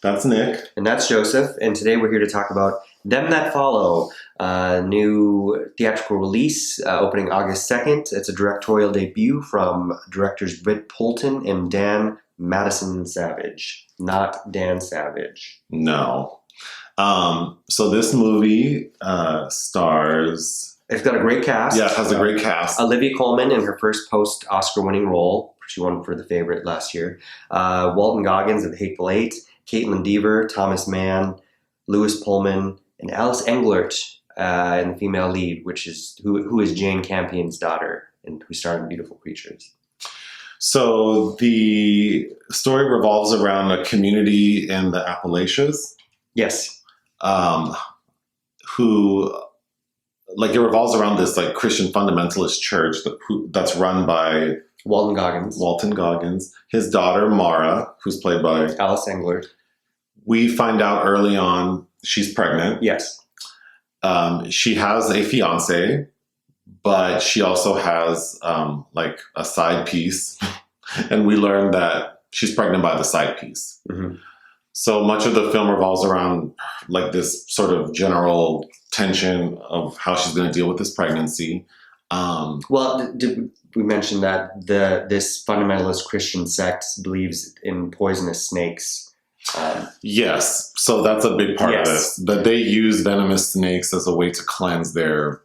That's Nick. And that's Joseph. And today we're here to talk about Them That Follow, a new theatrical release opening August 2nd. It's a directorial debut from directors Britt, Poulton, and Madison Savage. Not Dan Savage. No. So this movie stars... It's got a great cast. Yeah, it has a great cast. Olivia Colman in her first post-Oscar winning role. She won for The Favorite last year. Walton Goggins of The Hateful Eight. Kaitlyn Dever, Thomas Mann, Lewis Pullman, and Alice Englert in the female lead, who is Jane Campion's daughter and who starred in Beautiful Creatures. So the story revolves around a community in the Appalachians. Yes. It revolves around this Christian fundamentalist church that's run by Walton Goggins. His daughter, Mara, who's played by Alice Englert. We find out early on she's pregnant. Yes. She has a fiance, but she also has a side piece. And we learn that she's pregnant by the side piece. Mm-hmm. So much of the film revolves around this sort of general tension of how she's going to deal with this pregnancy. Did we mention that this fundamentalist Christian sect believes in poisonous snakes? Yes, so that's a big part of this. That they use venomous snakes as a way to cleanse their,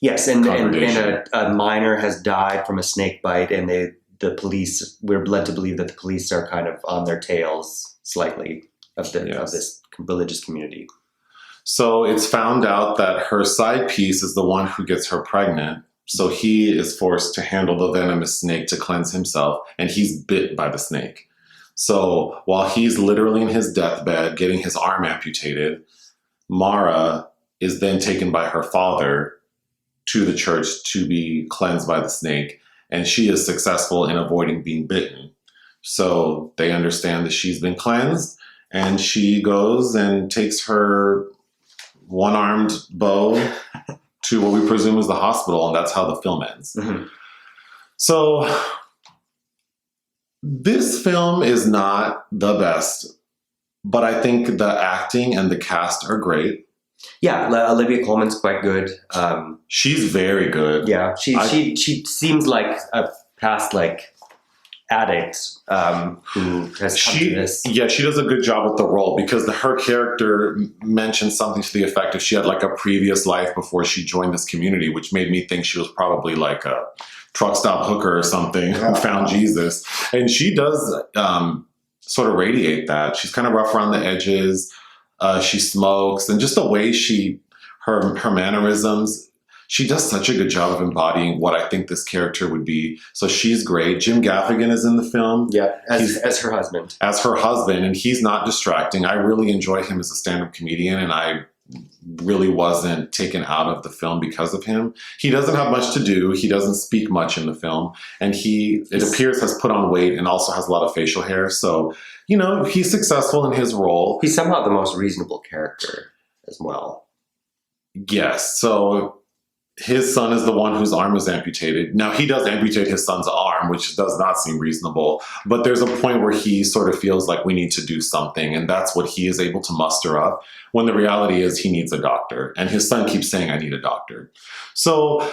Yes, and a minor has died from a snake bite, and we're led to believe that the police are kind of on their tails slightly of this religious community. So it's found out that her side piece is the one who gets her pregnant. So he is forced to handle the venomous snake to cleanse himself, and he's bit by the snake. So while he's literally in his deathbed getting his arm amputated, Mara is then taken by her father to the church to be cleansed by the snake, and she is successful in avoiding being bitten. So they understand that she's been cleansed, and she goes and takes her one-armed beau to what we presume is the hospital, and that's how the film ends. Mm-hmm. So this film is not the best, but I think the acting and the cast are great. Yeah, Olivia Colman's quite good. She's very good. Yeah, she seems like a past addict who has come to this. Yeah, she does a good job with the role because her character mentions something to the effect of she had a previous life before she joined this community, which made me think she was probably a truck stop hooker or something who found Jesus. And she does sort of radiate that. She's kind of rough around the edges. She smokes, and just the way her mannerisms, she does such a good job of embodying what I think this character would be. So she's great. Jim Gaffigan is in the film. Yeah, as her husband. As her husband, and he's not distracting. I really enjoy him as a stand-up comedian, and I really wasn't taken out of the film because of him. He doesn't have much to do. He doesn't speak much in the film, and it appears has put on weight and also has a lot of facial hair. So, he's successful in his role. He's somehow the most reasonable character as well. Yes. So his son is the one whose arm was amputated. Now, he does amputate his son's arm, which does not seem reasonable. But there's a point where he sort of feels like we need to do something. And that's what he is able to muster up, when the reality is he needs a doctor. And his son keeps saying, I need a doctor. So,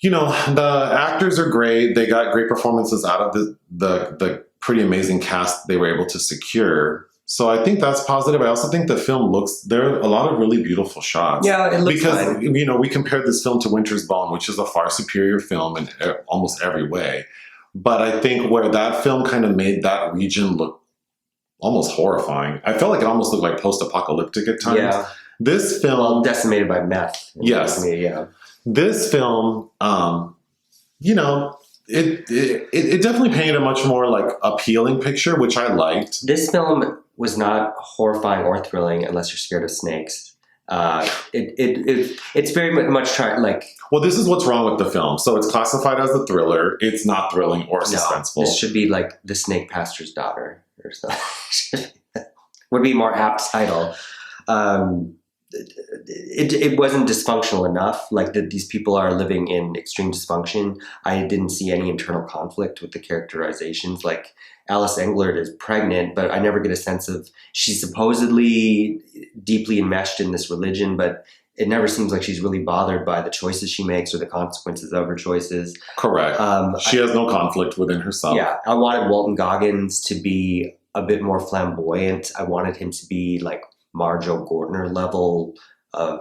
the actors are great. They got great performances out of the pretty amazing cast they were able to secure. So I think that's positive. I also think the film there are a lot of really beautiful shots. Yeah, it looks fine. Because, we compared this film to Winter's Bone, which is a far superior film in almost every way. But I think where that film kind of made that region look almost horrifying. I felt like it almost looked like post-apocalyptic at times. Yeah. This film... decimated by meth. Yes. Yeah. This film, it definitely painted a much more appealing picture, which I liked. This film was not horrifying or thrilling unless you're scared of snakes. It's very much Well, this is what's wrong with the film. So it's classified as a thriller. It's not thrilling or suspenseful. This should be The Snake Pastor's Daughter or something. Would be a more apt title. it wasn't dysfunctional enough. Like that, these people are living in extreme dysfunction. I didn't see any internal conflict with the characterizations. Like Alice Englert is pregnant, but I never get a sense of she's supposedly deeply enmeshed in this religion, but it never seems like she's really bothered by the choices she makes or the consequences of her choices. Correct. She has no conflict within herself. Yeah, I wanted Walton Goggins to be a bit more flamboyant. I wanted him to be like Marjo Gortner level of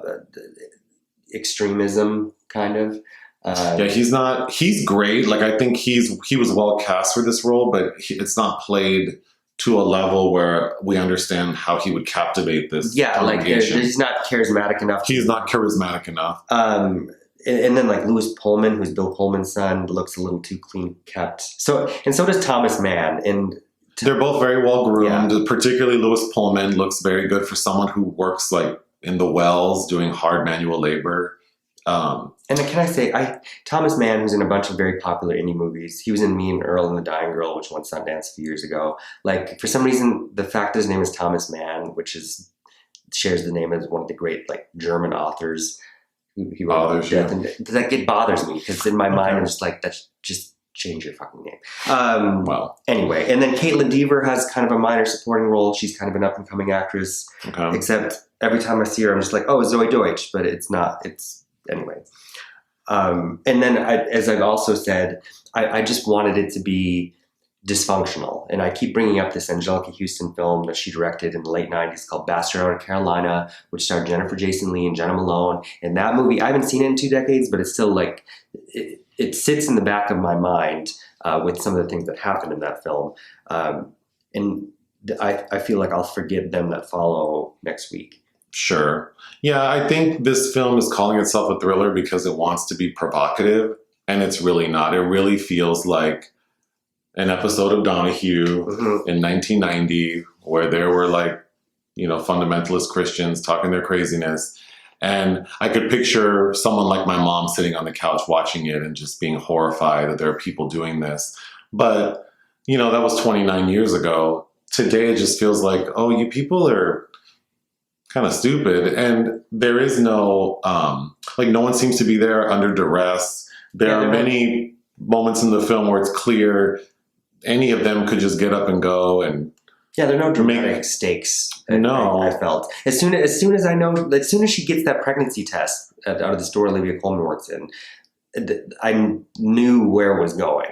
extremism, kind of. Yeah, he's great. Like, I think he was well cast for this role, but it's not played to a level where we understand how he would captivate this. Yeah, like he's not charismatic enough. He's not charismatic enough. And then like Lewis Pullman, who's Bill Pullman's son, looks a little too clean kept. So does Thomas Mann, and they're both very well groomed. Yeah. Particularly Lewis Pullman looks very good for someone who works like in the wells doing hard manual labor. And then can I say, Thomas Mann, who's in a bunch of very popular indie movies, he was in Me and Earl and the Dying Girl, which won Sundance a few years ago. Like, for some reason, the fact that his name is Thomas Mann, which shares the name as one of the great like German authors who wrote Death and like, it bothers me because in my mind I'm just like, that's just change your fucking name. Well, anyway, and then Kaitlyn Dever has kind of a minor supporting role. She's kind of an up and coming actress, except every time I see her, I'm just like, oh, Zoe Deutsch, but it's not. It's anyway. And then, as I've also said, I just wanted it to be dysfunctional. And I keep bringing up this Angelica Houston film that she directed in the late 90s called Bastard Out of Carolina, which starred Jennifer Jason Leigh and Jenna Malone. And that movie, I haven't seen it in 2 decades, but it's still like, it sits in the back of my mind with some of the things that happened in that film. And I feel like I'll forget them that follow next week. Sure. Yeah, I think this film is calling itself a thriller because it wants to be provocative, and it's really not. It really feels like an episode of Donahue in 1990 where there were like, fundamentalist Christians talking their craziness. And I could picture someone like my mom sitting on the couch watching it and just being horrified that there are people doing this. But, that was 29 years ago. Today it just feels like, oh, you people are kind of stupid. And there is no, no one seems to be there under duress. There are many moments in the film where it's clear any of them could just get up and go. And yeah, there are no dramatic stakes. No. I felt. As soon as she gets that pregnancy test out of the store Olivia Colman works in, I knew where it was going.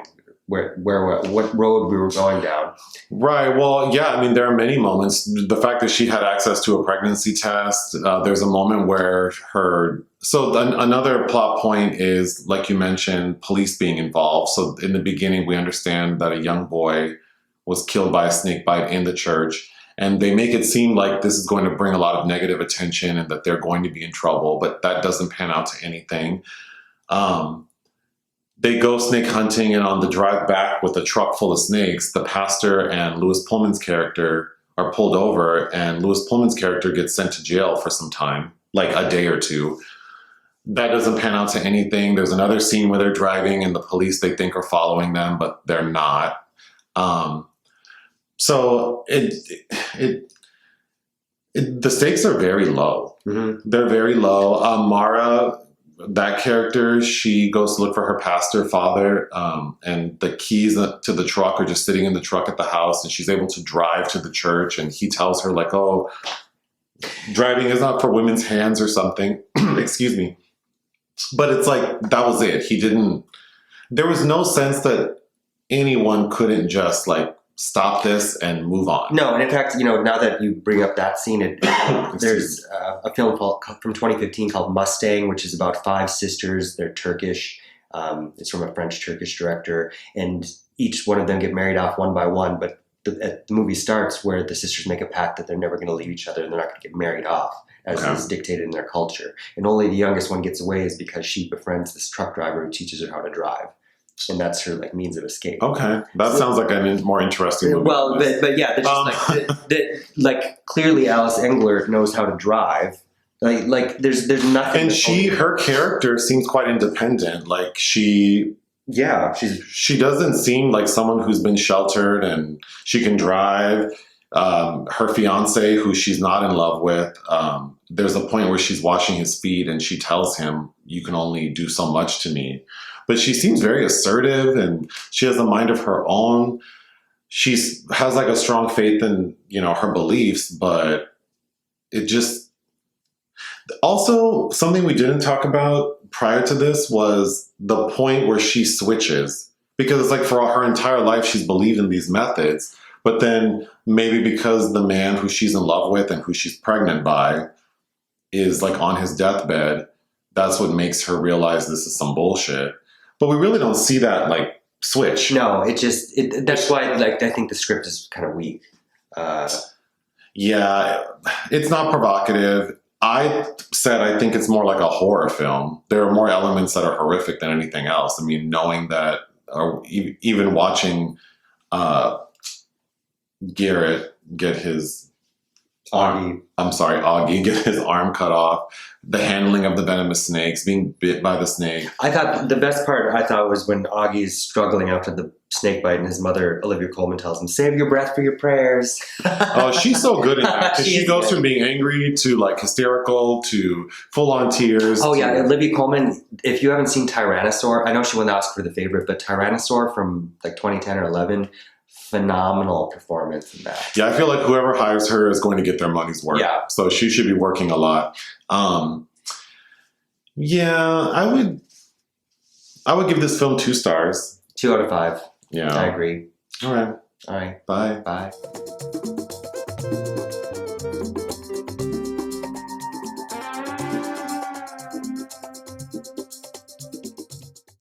What road we were going down. Right. Well, yeah, there are many moments. The fact that she had access to a pregnancy test, there's a moment where another plot point is, like you mentioned, police being involved. So in the beginning, we understand that a young boy was killed by a snake bite in the church. And they make it seem like this is going to bring a lot of negative attention and that they're going to be in trouble, but that doesn't pan out to anything. They go snake hunting, and on the drive back with a truck full of snakes, the pastor and Lewis Pullman's character are pulled over, and Lewis Pullman's character gets sent to jail for some time, like a day or two. That doesn't pan out to anything. There's another scene where they're driving and the police they think are following them, but they're not. So the stakes are very low. Mm-hmm. They're very low. Mara, that character, she goes to look for her pastor father, and the keys to the truck are just sitting in the truck at the house, and she's able to drive to the church, and he tells her like, oh, driving is not for women's hands or something. Excuse me. But it's like, that was it. There was no sense that anyone couldn't just like stop this and move on. No, and in fact, now that you bring up that scene, there's a film from 2015 called Mustang, which is about 5 sisters. They're Turkish. It's from a French-Turkish director, and each one of them get married off one by one. But the movie starts where the sisters make a pact that they're never going to leave each other and they're not going to get married off, as is dictated in their culture. And only the youngest one gets away is because she befriends this truck driver who teaches her how to drive. And that's her like means of escape. Okay, that sounds like a more interesting movie. Well, but yeah, like clearly Alice Englert knows how to drive. Like there's nothing. And her character seems quite independent. Like she doesn't seem like someone who's been sheltered, and she can drive. Her fiance, who she's not in love with, there's a point where she's washing his feet and she tells him, "You can only do so much to me." But she seems very assertive and she has a mind of her own. She has like a strong faith in, her beliefs, but it just... Also, something we didn't talk about prior to this was the point where she switches. Because it's like for her entire life, she's believed in these methods. But then maybe because the man who she's in love with and who she's pregnant by is like on his deathbed, that's what makes her realize this is some bullshit. But we really don't see that like switch. No, that's why like I think the script is kind of weak. Yeah, it's not provocative. I said I think it's more like a horror film. There are more elements that are horrific than anything else. I mean, knowing that, or even watching Garrett get his Augie get his arm cut off, the handling of the venomous snakes, being bit by the snake. I thought the best part was when Augie's struggling after the snake bite and his mother, Olivia Colman, tells him, "Save your breath for your prayers." Oh, she's so good at that. She goes from being angry to like hysterical to full on tears. Oh yeah, Olivia Colman, if you haven't seen Tyrannosaur, I know she won the Oscar for the favorite, but Tyrannosaur from like 2010 or 11, phenomenal performance in that. Yeah, I feel like whoever hires her is going to get their money's worth. Yeah. So she should be working a lot. Yeah, I would give this film 2 stars. 2 out of 5. Yeah. I agree. All right. All right. Bye. Bye.